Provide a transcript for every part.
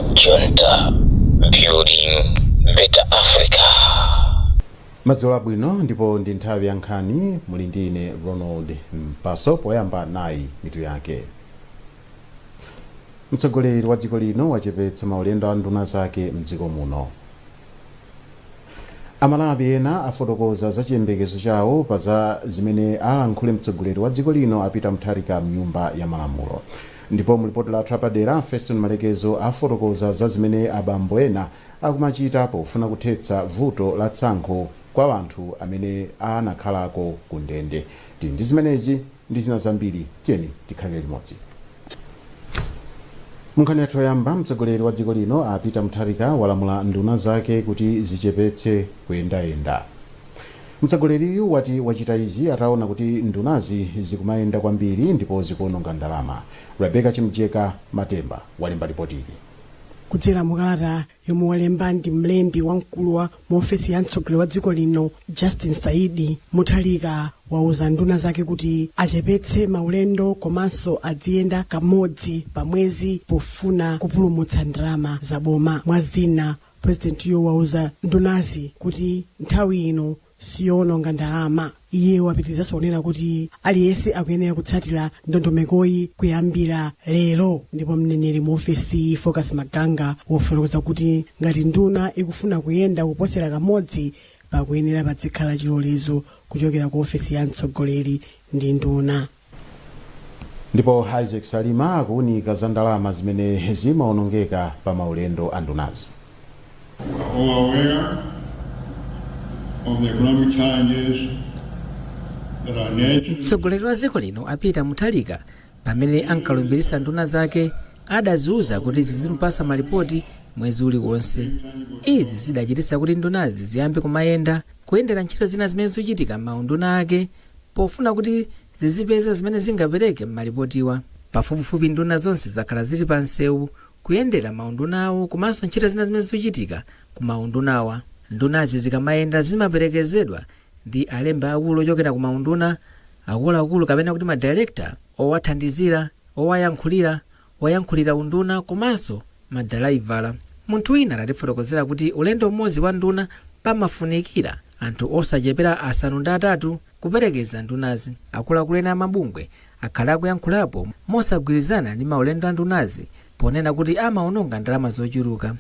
Junta, building better Africa. Madzola bwino ndipo ndi nthawi ya nkhani muli ndine Ronald Mpaso poyamba nayi mitu yake. Mtsogoleri wa dziko lino wachepetsa maulendo a nduna zake mdziko muno. Amalawi ena afotokoza za chiyembekezo chawo pa za zimene alankhule mtsogoleri wa dziko lino apita mtharika mnyumba ya malamulo. Ndipo mulipoti la Trapadera Feston Malekezo afotokoza za zimene abambo ena akumachita pofuna kuthetsa vuto la tsankho kwa anthu amene anakhalako ku ndende. Ndi zimenezi ndi zina zambiri tiyeni tikhale limodzi. Munkhani yathu yoyamba, mtsogoleri wa dziko lino apita mtharika walamula nduna zake kuti zichepetse kuyendayenda. Mtsogoleriyu wati wachita izi ataona kuti ndunazi zikumayenda kwambiri ndipo zikuononga ndalama. Rebecca Chimjeka Matemba walemba ripoti ili. Kudzera mukalata yomwe walemba ndi mlembi wamkulu wa muofesi ya mtsogoleri wa dziko lino Justin Saidi, Mutharika wauza nduna zake kuti achepetse maulendo komanso adziyenda kamodzi pa mwezi pofuna kupulumutsa ndalama za boma. Mwazina president yo wauza ndunazi kuti nthawi ino siyoononga ndalama. Iye wapitirizaso kunena kuti aliyense akuyenera kutsatira ndondomekoyi kuyambira lero. Ndipo mneneri mu ofesi Focus Maganga wafotokoza kuti ngati nduna ikufuna kuyenda kuposera kamodzi pakuyenera padzikhala chilolezo kuchokera ku ofesi ya mtsogoleri ndi nduna. Ndipo Isaac Salima akuunika za ndalama zimene zimaonongeka pa maulendo a ndunazi. Mtsogoleri wa dziko lino apita mutharika pamene ankalumbiritsa nduna zake adaziuza kuti zizimpasa malipoti mwezi uliwonse. Izi zidachititsa kuti ndunazi ziyambe kumayenda kuyendera ntchito zina zimene zochitika m'maunduna ake pofuna kuti zizipeza zimene zingapereke m'malipotiwa. Pafupifupi nduna zonse zakhala zili pa nsewu kuyendera maunduna awo komanso ntchito zina zimene zochitika ku maundunawa. Ndunazi zikamayenda zimaperekezedwa ndi alemba akulu ochokera ku maunduna, akuluakulu kapena kuti madirekta owathandizira, owayankhulira unduna komanso madalaivala. Munthu wina atifotokozera kuti ulendo mmodzi wa nduna pamafunikira anthu osachepera asanu ndi atatu kuperekeza ndunazi. Akuluakulu ena amabungwe akhala akuyankhulapo mosagwirizana ndi maulendo a ndunazi ponena kuti amaononga ndalama zochuluka.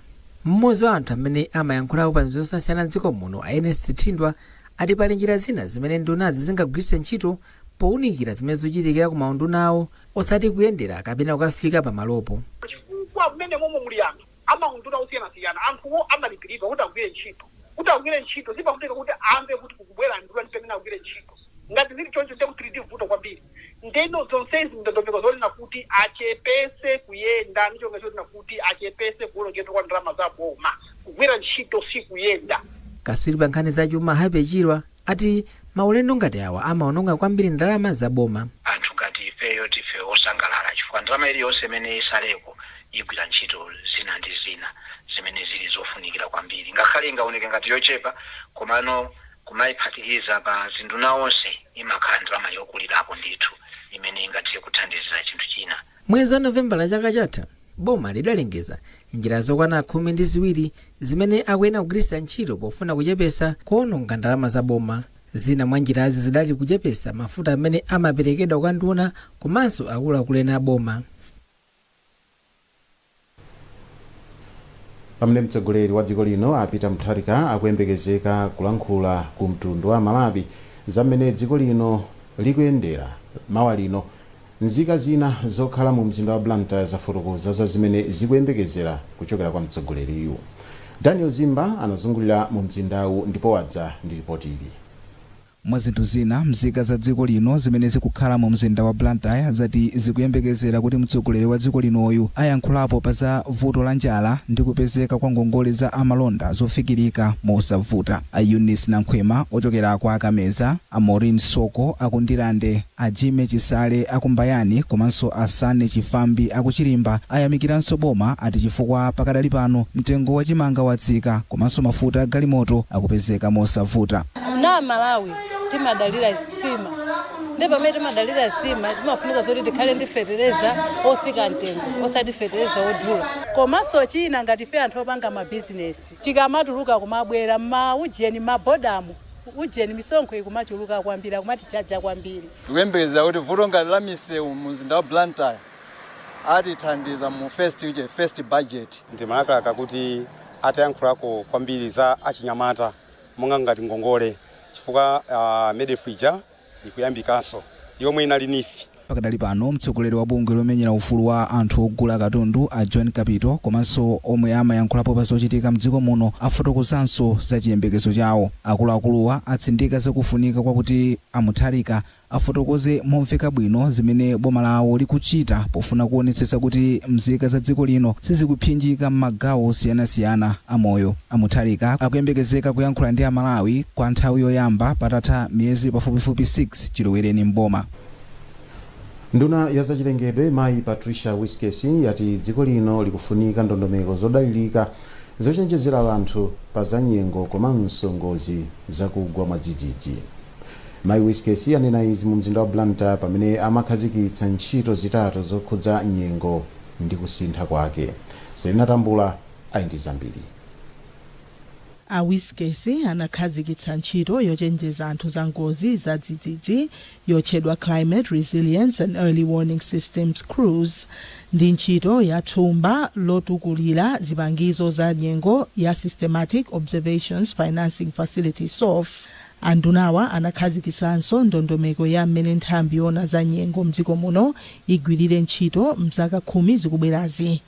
Mmodzi wa anthu amene amayankhulapo pa nziro zosiyana m'dziko muno, Ernest Thindwa, ati pali njira zina zimene ndunazi zingagwiritse ntchito powunikira zimene zochitikira ku maunduna awo osati kuyendera kapena kukafika pamalopo. Chifukwa mmene momwe muli anthu amaunduna osiyanasiyana, anthuwo amalipiridwa kuti agwire ntchito. Kuti agwire ntchito zipafunika kuti amve kuti kukubwera nduna pamene agwire ntchito. Ngati zili choncho kuti tili vuto kwambiri. Ndeno zonsezi ndondomeko zonena kuti achepese kuyenda, ndichonga chonena kuti achepese kuwonongeka kwa ndalama za boma. Kugwira ntchito si kuyenda. Kaswiri pa nkhani za chuma Happy Chirwa ati maulendo ngati awa amaononga kwambiri ndalama za boma. Anthu ngati ifeyo tife osangalala chifukwa ndalama iliyonse imene isaleko igwira ntchito zina ndi zina zimene zili zofunikira kwambiri. Ngakhale ingaoneke ngati yochepa komano kumayiphatikiza pa zinduna onse imakhala ndalama yokulirapo ndithu imene ingathe kuthandiza chinthu china. Mwezi wa Novembala chaka chatha boma lidalengeza njira zokwana 12 zimene akuyenera kugwiritsa ntchito pofuna kuchepesa kuononga ndalama za boma. Zina mwa njirazi zidali kuchepesa mafuta amene amaperekedwa kwa nduna komanso akuluakulu ena a boma. Pamene mtsogoleri wa dziko lino apita mtharika akuyembekezeka kulankhula ku mtundu wa Malawi zamene dziko lino likuyendera mawa lino. Nzika zina zokhala mu mzinda wa Blantyre zafotokoza za zimene zikuyembekezera kuchokera kwa mtsogoleriyu. Daniel Zimba anazungulira mu mzindawu ndipo wadza ndi ripoti ili. Mwa zinthu zina, mzika za dziko lino zimene zikukhala mu mzinda wa Blantyre zati zikuyembekezera kuti mtsogoleri wa dziko linoyu ayankhulapo pa za vuto la njala ndi kupezeka kwa ngongole za amalonda zofikirika mosavuta. A Eunice Nankhwema ochokera kwa Akameza, a Maureen Soko akundilande Ajime Chisale akumbayani komanso Asane Chifambi akuchilimba ayamikiranso boma ati chifukwa pakadali pano mtengo wa chimanga watsika komanso mafuta galimoto akupezeka mosavuta. Na Malawi timadalira sima ndipo pamene timadalira sima timafunika zoti tikhale ndi fetereza osika mtengo osati fetereza odula. Komanso china ngati fe anthu opanga mabizinesi tikamatuluka kumabwera maujeni mabodamu ujeni misonkho ikumachuluka kwambiri akumatichaja kwambiri. Tikuyembekeza kuti vuto ngati la misewu mu mzinda wa Blantyre atithandiza mu first budget. Ndimakalaka kuti atayankhulako kwambiri za achinyamata monga ngati ngongole chifukwa medefrija ikuyambikanso yomwe inali nifi. Pakadali pano mtsogoleri wa bungwe lomenyera ufulu wa anthu ogula katundu a John Kapito komanso omwe amayankhulapo pa zochitika mdziko muno afotokozanso za chiyembekezo chawo. Akuluakuluwa atsindika zakufunika kwakuti Mutharika afotokoze momveka bwino zimene boma lawo likuchita pofuna kuonetsetsa kuti mzika za dziko lino sizikuphinjika m'magawo osiyanasiyana amoyo. Mutharika akuyembekezeka kuyankhula ndi Amalawi kwa nthawi yoyamba patatha miyezi pafupifupi 6 chilowereni mboma. Nduna ya zachilengedwe Mayi Patricia Wiskesi yati dziko lino likufunika ndondomeko zodalirika zochenjezera anthu pa za nyengo komanso ngozi zakugwa mwadzidzidzi. Mayi Wiskesi anena izi mu mzinda wa Blantyre pamene amakhazikitsa ntchito zitatu zokhudza nyengo ndi kusintha kwake. Selina Tambula ali ndi zambiri. Wiskesi anakhazikitsa ntchito yochenjeza anthu za ngozi za dzidzidzi yotchedwa Climate Resilience and Early Warning Systems Cruise ndi ntchito ya thumba lotukulira zipangizo za nyengo ya Systematic Observations Financing Facility SOF. Andunawa anakhazikitsanso ndondomeko ya mmene nthambi yona za nyengo mdziko muno igwirire ntchito mzaka 10 zikubwerazi.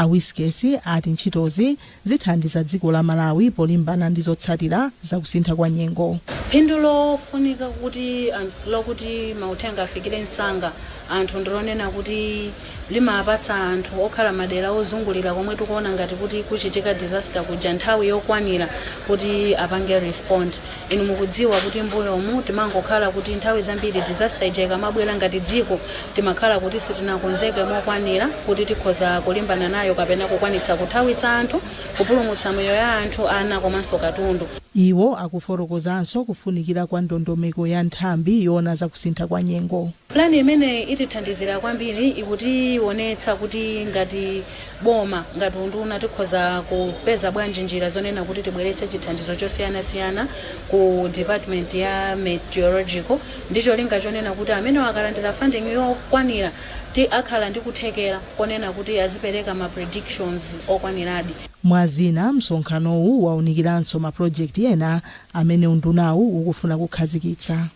Wiskesi ati ntchitozi zithandiza dziko la Malawi polimbana ndi zotsatira za kusintha kwa nyengo. Phindu lofunika kuti lokuti mauthenga afikire msanga anthu ndilonena kuti limapatsa anthu okhala madera ozungulira komwe tikuona ngati kuti kuchitika disaster kuja nthawi yokwanira kuti apange respond. Inu mukudziwa kuti mbuyomu timangokhala kuti nthawi zambiri disaster ija ikamabwera ngati dziko timakhala kuti sitinakonzeke mokwanira kuti tikhoza kulimbana nayo kapena kukwanitsa kuthawitsa anthu kupulumutsa moyo ya anthu ana komanso katundu. Iwo akufotokozanso kufunikira kwa ndondomeko ya nthambi yona za kusintha kwa nyengo. Plani imene itithandizira kwambiri ikutionetsa kuti ngati boma ngati unduna tikhoza kupeza bwanji njira zonena kuti tibweretse chithandizo chosiyanasiyana ku department ya meteorological ndicho linga chonena kuti amene akalandira funding yokwanira ti akhala ndi kuthekera konena kuti azipereka ma predictions okwaniradi. Mwazina msonkhanowu waunikiranso ma project ena amene undunawu ukufuna kukhazikitsa.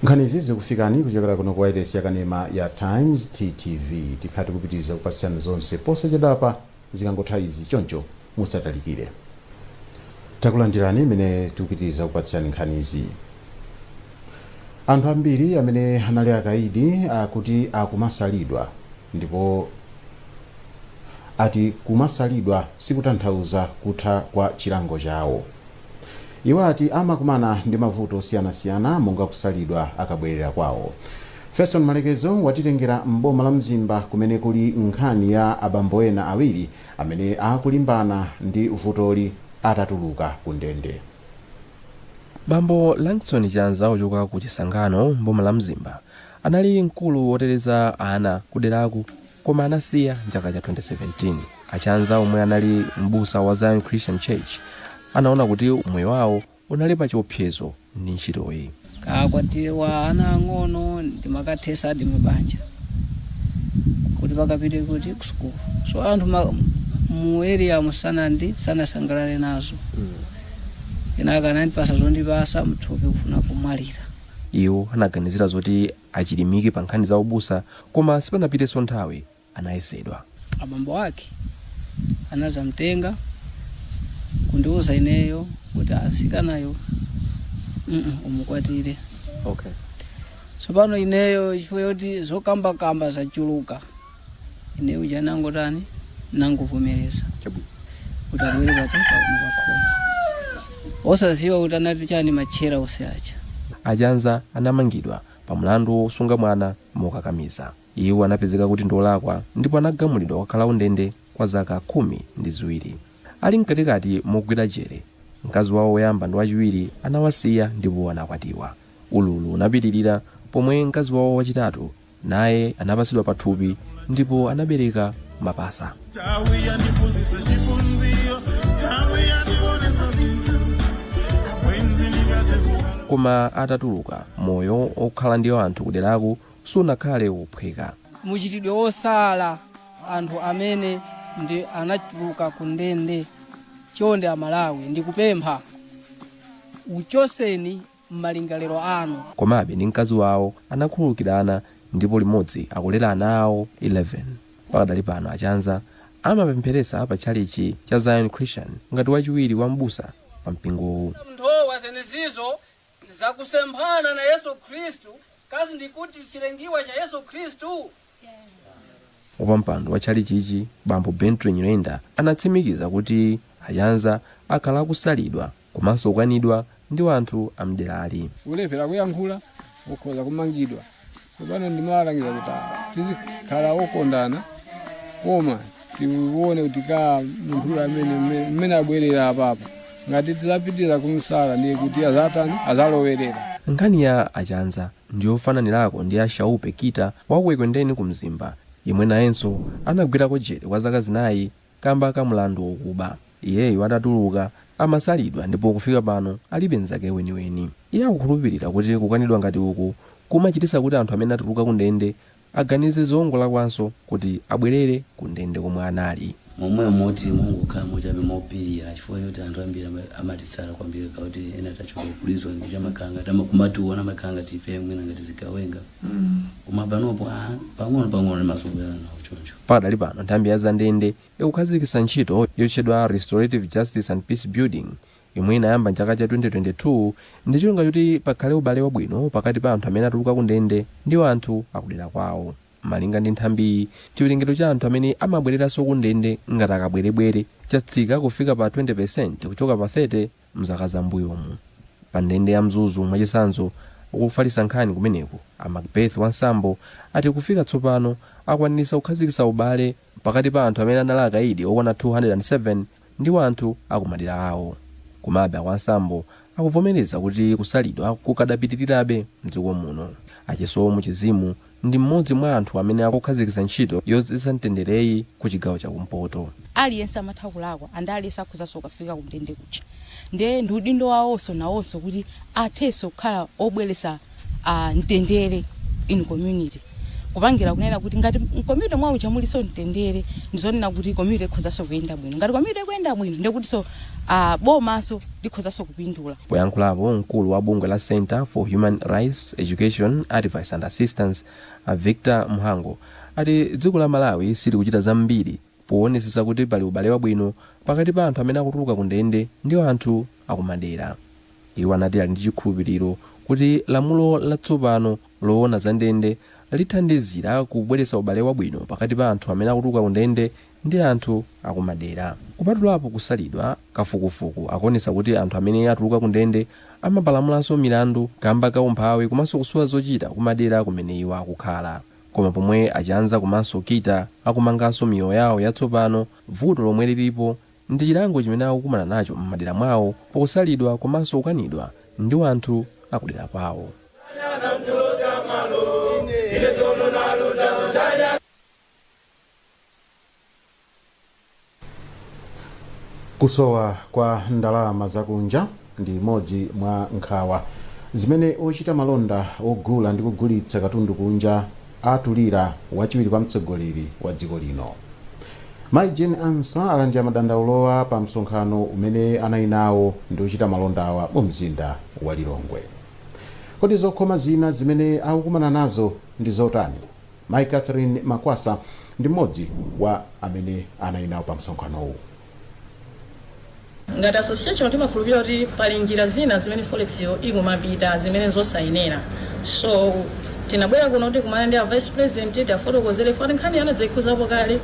Nkhani izi zikufikani kuchokera kuno kwa wireless yakanema ya Times TTV. Tikhati kupitiriza kupatsana zonse posachedwapa zikangotha izi choncho musatalikire. Takulandirani imene tikupitiriza kupatsana nkhani izi. Anthu ambiri amene anali akaidi akuti akumasalidwa ndipo ati kumasalidwa sikutanthauza kutha kwa chilango chawo. Iwo ati amakumana ndi mavuto osiyanasiyana monga kusalidwa akabwerera kwawo. Feston Malekezo watitengera mboma la Mzimba kumene kuli nkhani ya abambo ena awiri amene akulimbana ndi vutoli atatuluka ku ndende. Bambo Langston Chanza ochoka ku Chisangano mboma la Mzimba anali mkulu woteteza ana kuderaku koma anasiya mchaka cha 2017. Achanza omwe anali mbusa wa Zion Christian Church anaona kuti moyo wawo unali pa chiopsezo ndi ntchitoyi. Kakwatiwa ana ang'ono ndi makathesa adi mabanja kuti pakapite kuti ku school. So anthu mu area musanandi sanasangalale nazo. Kenaka anandipasa zondipasa mthupi kufuna kumwalira. Iwo anaganizira zoti achilimike pa nkhani za ubusa koma sipanapitenso nthawi anayesedwa. Abambo ake anazamtenga kundiuza ineyo kuti asikanayo umukwatire. Okay. So pano ineyo chifukwa yoti zokamba zachuluka ineyo janangotani nangovomereza kuti abwere patatu mukakhoma osaziwa kuti anati chani machera oseacha. Achanza anamangidwa pa mlandu wosunga mwana mokakamiza. Iwo anapezeka kuti ndolakwa ndipo anagamulidwa kukhala undende kwa zaka 12. Ali mkatikati mogwira jere, mkazi wawo woyamba ndi wachiwiri anawasiya ndipo anakwatiwa. Ululu unapitirira pomwe mkazi wawo wachitatu naye anapasidwa pathupi ndipo anabereka mapasa. Koma atatuluka, moyo okhala ndi anthu kuderako sunakhale wophweka. Muchitidwe wosala anthu amene ndi anachuluka kundende chonde amalawi ndikupempha uchoseni m'malingaliro anu. Komabe ndi mkazi wawo anakhululukirana ndipo limodzi akulera ana awo 11. Pakadali pano Achanza amapempheresa pa tchalichi cha Zion Christian ngati wachiwiri wa m'busa pa mpingowu. Mnthowa zenezizo zakusemphana na Yesu Khristu kazi ndikuti chilengiwa cha Yesu Khristu. Wapampando wa tchalichi ichi Bambo Bentry Nyirenda anatsimikiza kuti Achanza akhala akusalidwa komanso kukanidwa ndi anthu amderali. Ulephera kuyankhula ukhoza kumangidwa. Tsopano ndimalangiza kuti tizikhala okondana koma tione kuti ka munthu amene abwerera apapa ngati tizapitira kumsala ndiye kuti azatani azalowerera. Nkhani ya Achanza ndiyofananirako ndi ya Shaupe Kita wakuekwendeni ku Mzimba, yemwe nayenso anagwirako jere kwa zaka 4 kamba ka mlandu wokuba. Iyeyo atatuluka amasalidwa ndipo kufika pano alibe nzake weniweni. Iye akukhulupirira kuti kukanidwa ngati uku kumachitisa kuti anthu amene atuluka kundende aganize zowongolakwanso kuti abwerere kundende komwe anali. Momwe moti Mungu khala mochabe mopirira chifukwa choti anthu ambiri amatisala kwambiri kuti ena tachoka kulizwa ndi makanga tamakumatuona makanga tife mwina ngati zikawenga. Koma panopo pang'ono masoberana nawo choncho. Padali pano nthambi ya Zandende ikukhazikitsa ntchito yotchedwa Restorative Justice and Peace Building yomwe inayamba mchaka cha 2022 ndi chilunga choti pakhale ubale wabwino pakati pa anthu amene atuluka kundende ndi anthu akudera kwawo. Malinga ndi nthambi, chiwerengero cha anthu amene amabwereranso kundende ngati akabwerebwere chatsika kufika pa 20% kuchoka pa 30 mzaka zambuyomu. Pa ndende ya Mzuzu mwachisanzo ukufalitsa nkhani kumeneku, Macbeth Wansambo ati kufika tsopano akwanitsa kukhazikitsa ubale pakati pa anthu amene anali akaidi okwana 207 ndi anthu akumadera awo. Komabe Wansambo akuvomereza kuti kusalidwa kukadapitirirabe mdziko muno. Achisomo Chizimu ndi mmodzi mwa anthu amene akukhazikitsa ntchito yodzidzitsa mtendereyi ku chigawo chakumpoto. Aliyense amatha kulakwa andali sakhuzaso kufika kumndende kucha. Ndiye ndi udindo wawonso nawonso kuti athenso kukhala obweretsa mtendere in community. Kupangira kunena kuti ngati community mwawo chamuliso mtendere ndizonena kuti community ikhozaso kuyenda bwino. Ngati community ikuyenda bwino ndiye kuti so bomaso likhozaso kupindula. Poyankhulapo mkulu wa bungwe la Center for Human Rights Education Advice and Assistance Victor Mhango ati dziko la Malawi sili kuchita zambiri poonetsetsa kuti pali ubale wabwino pakati pa anthu amene akutuluka kundende ndi anthu akumadera. Iwo anati ali ndi chikhulupiriro kuti lamulo latsopano loona za ndende lithandizira kubweretsa ubale wabwino pakati pa anthu amene akutuluka kundende ndi anthu akumadera. Kupatulapo kusalidwa, kafukufuku akuonetsa kuti anthu amene atuluka kundende amapalamulanso milandu kamba ka umphawi komanso kusowa zochita kumadera kumene iwo akukhala. Koma pomwe Achanza komanso Kita akumanganso miyoyo yawo yatsopano, vuto lomwe lilipo ndi chilango chimene akukumana nacho m'madera mwawo pokusalidwa komanso kukanidwa ndi anthu akudera kwawo. Kusowa kwa ndalama zakunja ndi imodzi mwa nkhawa zimene ochita malonda ogula ndi kugulitsa katundu kunja atulira wachiwiri kwa mtsogoleri wa dziko lino. Mai Jane Ansa alandira madandaulowa pa msonkhano umene anali nawo ndi ochita malondawa mu mzinda wa Lilongwe. Kodi zokhoma zina zimene akukumana nazo ndi zotani? Mai Catherine Makwasa ndi mmodzi wa amene anali nawo pa msonkhanowu. Ngati association timakhulupirira kuti pali njira zina zimene forex ikumapita zimene zosayenera. So tinabwera kuno kuti kumana ndi vice president tifotokozere foti nkhani anadzayikhuzapo kale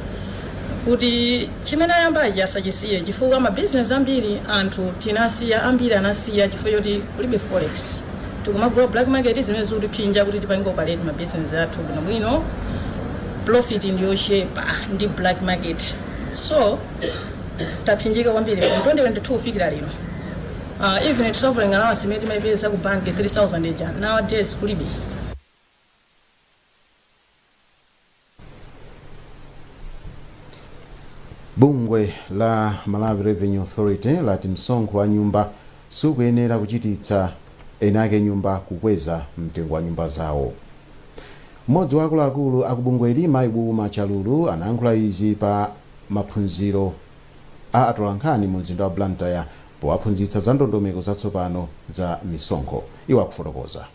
kuti chimene ayambachi asachisiye chifukwa ma business ambiri anthu tinasiya ambiri anasiya chifukwa choti kulibe forex. tikumagula black market zimene zikutiphinja kuti tipange operate ma business athu bwino profit ndiyochepa ndi black market. So tapsinjika kwambiri from 2022 kufikira lino. Even traveling allowance imene timayipeza ku bank 3000 eja nowadays kulibe. Bungwe la Malawi Revenue Authority lati msonkho wa nyumba sukuyenera kuchititsa enake nyumba kukweza mtengo wa nyumba zawo. Mmodzi wa akuluakulu akubungweli Maibu Machalulu anayankhula izi pa maphunziro a atolankhani mu mzinda wa Blantyre powaphunzitsa za ndondomeko zatsopano za misonkho. Iwo akufotokoza.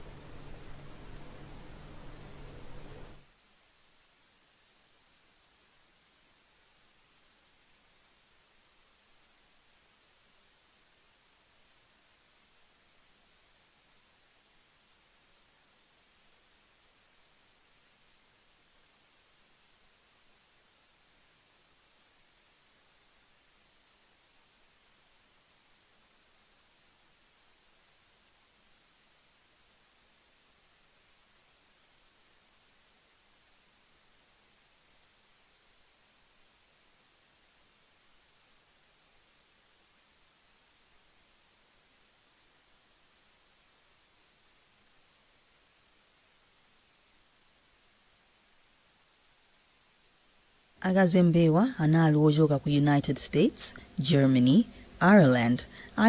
Akazembewa anali ochoka ku United States, Germany, Ireland,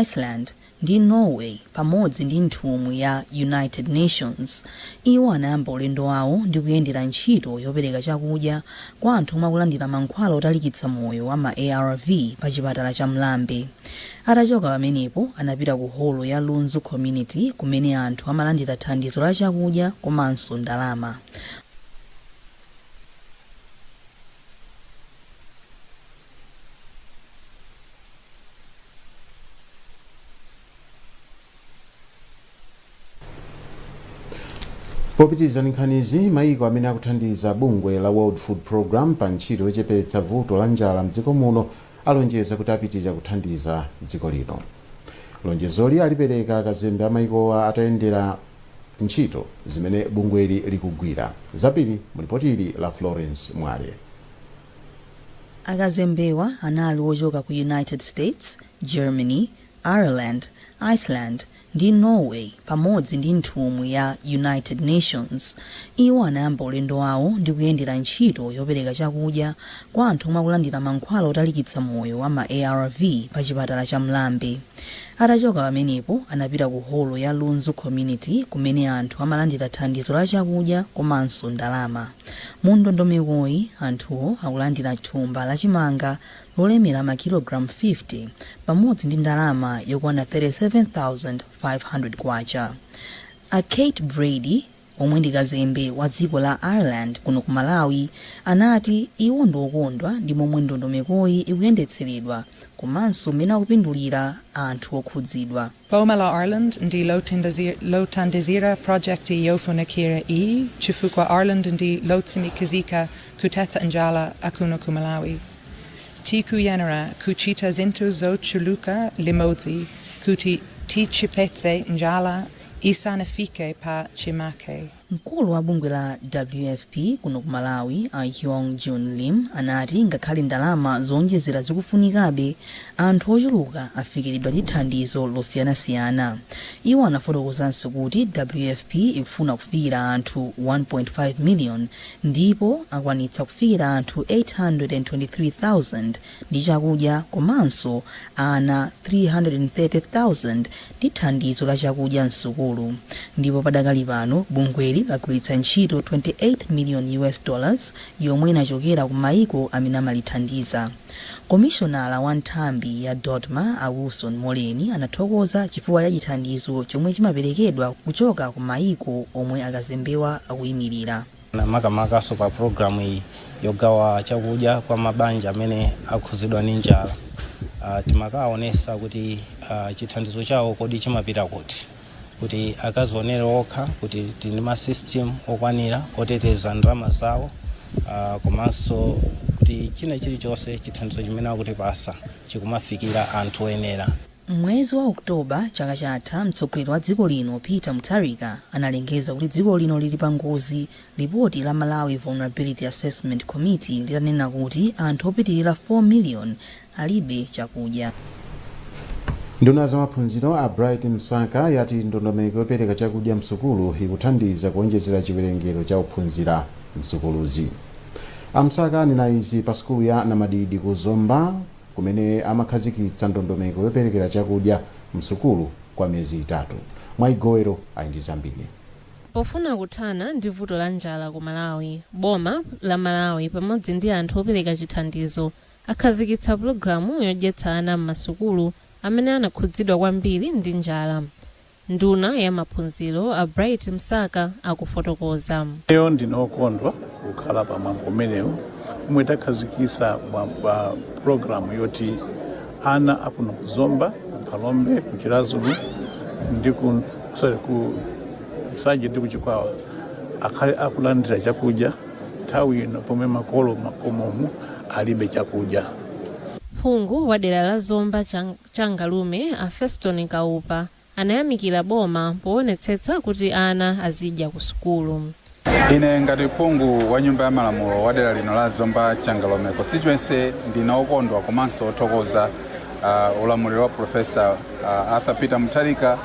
Iceland ndi Norway pamodzi ndi nthumwi ya United Nations. Iwo anayamba ulendo wawo ndi kuyendera ntchito yopereka chakudya kwa anthu omwe akulandira mankhwala otalikitsa moyo wa ma ARV pa chipatala cha Mlambe. Atachoka pamenepo anapita ku holo ya Lunzu Community kumene anthu amalandira thandizo la chakudya komanso ndalama. Popitiza nkhanizi maiko amene akuthandiza bungwe la World Food Program pa ntchito yochepetsa vuto la njala mdziko muno alonjeza kuti apitiriza kuthandiza dziko lino. Lonjezoli alipereka akazembe amaikowa atayendera ntchito zimene bungweli likugwira. Zapiri mulipotili la Florence Mwale. Akazembewa anali ochoka ku United States, Germany, Ireland, Iceland ndi Norway pamodzi ndi nthumwi ya United Nations. Iwo anayamba ulendo wawo ndi kuyendera ntchito yopereka chakudya kwa anthu omwe akulandira mankhwala otalikitsa moyo wa ma ARV pa chipatala cha Mlambe. Atachoka pamenepo anapita ku holo ya Lunzu Community kumene anthu amalandira thandizo la chakudya komanso ndalama. Mu ndondomekoyi anthuwo akulandira thumba la chimanga lolemera makilogram 50 pamodzi ndi ndalama yokwana 37,500 kwacha. A Kate Brady omwe ndi kazembe wa dziko la Ireland kuno ku Malawi anati iwo ndi okondwa ndi momwe ndondomekoyi ikuyendetseredwa komanso mmene akupindulira anthu okhudzidwa. Boma la Ireland ndi lothandizira projekti yofunikira chifukwa Ireland ndi lotsimikizika kuthetsa njala akuno ku Malawi. Tikuyenera kuchita zinthu zochuluka limodzi kuti tichepetse njala isanafike pa chimake. Mkulu wa bungwe la WFP kuno ku Malawi Ahyong Jun Lim anati ngakhale ndalama zonjezera zikufunikabe anthu ochuluka afikiridwa ndi thandizo losiyanasiyana. Iwo anafotokozanso kuti WFP ikufuna kufikira anthu 1.5 million ndipo akwanitsa kufikira anthu 823,000 ndi chakudya komanso ana 330,000 ndi thandizo la chakudya msukulu. Ndipo padakali pano bungwe lagwiritsa ntchito $28 million yomwe inachokera ku maiko amene amalithandiza. Komishonala wa nthambi ya Dotma Wilson Moleni anathokoza chifukwa cha chithandizo chomwe chimaperekedwa kuchoka ku maiko omwe akazembewa akuyimirira. Makamakaso pa programu iyi yogawa chakudya kwa mabanja amene akhudzidwa ndi njala. Timakaonesa kuti chithandizo chawo kodi chimapita kuti akazionere okha kuti tili ma system okwanira oteteza ndalama zawo komanso kuti china chilichonse chithandizo chimene akutipasa chikumafikira anthu oyenera. Mwezi wa Oktoba chaka chatha, mtsogoleri wa dziko lino Peter Mutharika analengeza kuti dziko lino lili pa ngozi. Ripoti la Malawi Vulnerability Assessment Committee litanena kuti anthu opitirira 4 million alibe chakudya. Nduna za maphunziro a Bright Msaka yati ndondomeko yopereka chakudya msukulu ikuthandiza kuonjezera chiwerengero cha ophunzira msukuluzi. Amsaka anena izi pa sukulu ya Namadidi ku Zomba kumene amakhazikitsa ndondomeko yoperekera chakudya msukulu kwa miyezi 3. Mwaigowero ali zambiri. Pofuna kuthana ndi vuto la njala ku Malawi, boma la Malawi pamodzi ndi anthu opereka chithandizo akhazikitsa pulogalamu yodyetsa ana m'masukulu amene anakhudzidwa kwambiri ndi njala. Nduna ya maphunziro a Bright Msaka akufotokoza. Leo ndinokondwa kukhala pa mwambo umenewu omwe takhazikitsa programu yoti ana akuno ku Zomba, ku Phalombe, ku Chirazulu ndi ku Sanje ndi ku Chikwawa akhale akulandira chakudya nthawi ino pomwe makolo makomomu alibe chakudya. Phungu wa dera la Zomba Changalume a Feston Kaupa anayamikira boma poonetsetsa kuti ana azidya ku sukulu. Ine ngati phungu wa nyumba ya malamulo wa dera lino la Zomba Changalume constituency ndinaokondwa komanso othokoza ulamuliro wa Professor Arthur Peter Mutharika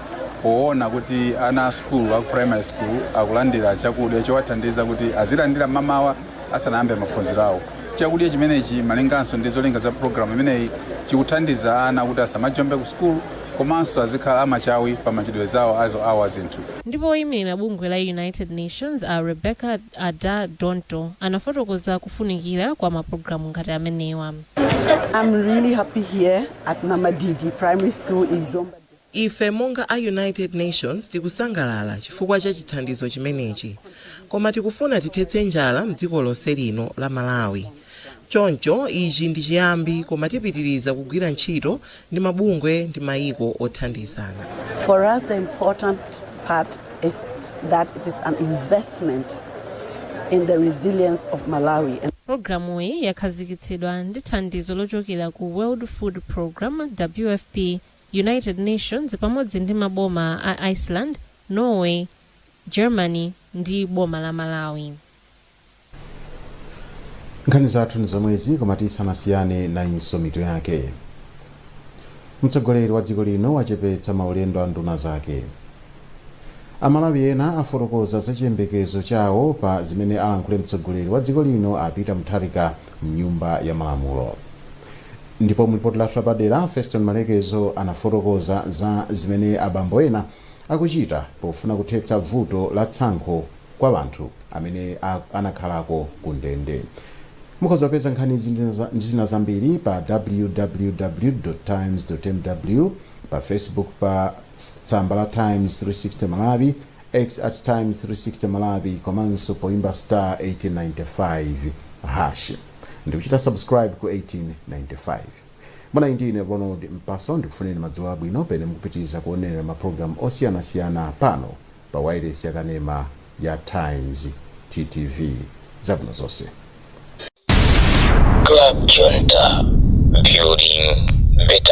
poona kuti ana a school a primary school akulandira chakudya chowathandiza kuti azilandira mamawa asanayambe maphunziro awo. Chakudya chimenechi malinganso ndi zolinga za programu imeneyi chikuthandiza ana kuti asamajombe ku school komanso azikhala amachawi pa machitidwe zawo awo azinthu. Ndipo oyimira bungwe la United Nations a Rebecca Ada Donto anafotokoza kufunikira kwa maprogramu ngati amenewa. I'm really happy here at Namadidi Primary School in Zomba. Ife monga a United Nations tikusangalala chifukwa cha chithandizo chimenechi, koma tikufuna tithetse njala mdziko lonse lino la Malawi. Choncho ichi ndi chiyambi, koma tipitiriza kugwira ntchito ndi mabungwe ndi mayiko othandizana. For us the important part is that it is an investment in the resilience of Malawi. Programu hii yakhazikitsidwa ndi thandizo lochokera ku World Food Program WFP, United Nations pamodzi ndi maboma a Iceland, Norway, Germany ndi boma la Malawi. Nkhani zathu ndi zomwezi koma tisanasiyane na insomito yake. Mtsogoleri wa dziko lino wachepetsa maulendo a nduna zake. Amalawi ena afotokoza za chiyembekezo chawo pa zimene alankhule mtsogoleri wa dziko lino a Peter Mutharika mnyumba ya malamulo. Ndipo mlipoti la Trapadera Feston Malekezo anafotokoza za zimene abambo ena akuchita pofuna kuthetsa vuto la tsankho kwa wanthu amene anakhalako ku ndende. Mukhoza kupeza nkhani zina zambiri pa www.times.mw, pa Facebook pa tsamba la Times 360 Malawi, X at Times 360 Malawi, komanso poimba star 1895 hash. Ndikuchita subscribe ku 1895. Mwana indine Ronald Mpaso ndikufuneni madzulo abwino pene mukupitiriza kuonera maprogram osiyanasiyana pano pa wireless yakanema ya Times TTV. Zabwino zonse. Club Junta, building better